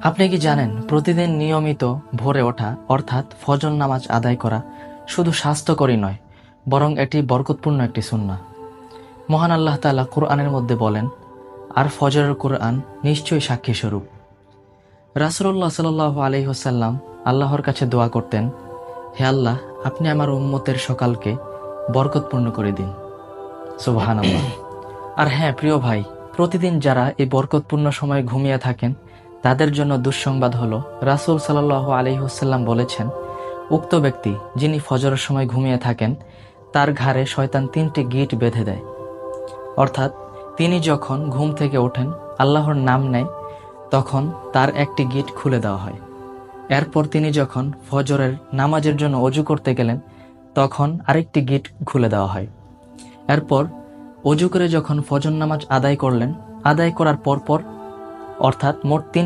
আপনি কি জানেন প্রতিদিন নিয়মিত ভোরে ওঠা অর্থাৎ ফজর নামাজ আদায় করা শুধু স্বাস্থ্যকরই নয়, বরং এটি বরকতপূর্ণ একটি সুন্নাহ। মহান আল্লাহ তাআলা কুরআনের মধ্যে বলেন, আর ফজরের কুরআন নিশ্চয়ই সাক্ষী স্বরূপ। রাসূলুল্লাহ সাল্লাল্লাহু আলাইহি ওয়াসাল্লাম আল্লাহর কাছে দোয়া করতেন, হে আল্লাহ, আপনি আমার উম্মতের সকালকে বরকতপূর্ণ করে দিন। সুবহানাল্লাহ। আর হ্যাঁ প্রিয় ভাই, প্রতিদিন যারা এই বরকতপূর্ণ সময়ে ঘুমিয়ে থাকেন তাদের জন্য দুঃসংবাদ হলো, রাসূল সাল্লাল্লাহু আলাইহি ওয়াসাল্লাম বলেছেন, উক্ত ব্যক্তি যিনি ফজরের সময় ঘুমিয়ে থাকেন তার ঘাড়ে শয়তান 3টি গিঁট বেঁধে দেয়। অর্থাৎ তিনি যখন ঘুম থেকে ওঠেন, আল্লাহর নাম নেয়, তখন তার একটি গিঁট খুলে দেওয়া হয়। এরপর তিনি যখন ফজরের নামাজের জন্য অজু করতে গেলেন, তখন আরেকটি গিঁট খুলে দেওয়া হয়। এরপর অজু করে যখন ফজর নামাজ আদায় করলেন, আদায় করার পরপর অর্থাৎ মোট 3টি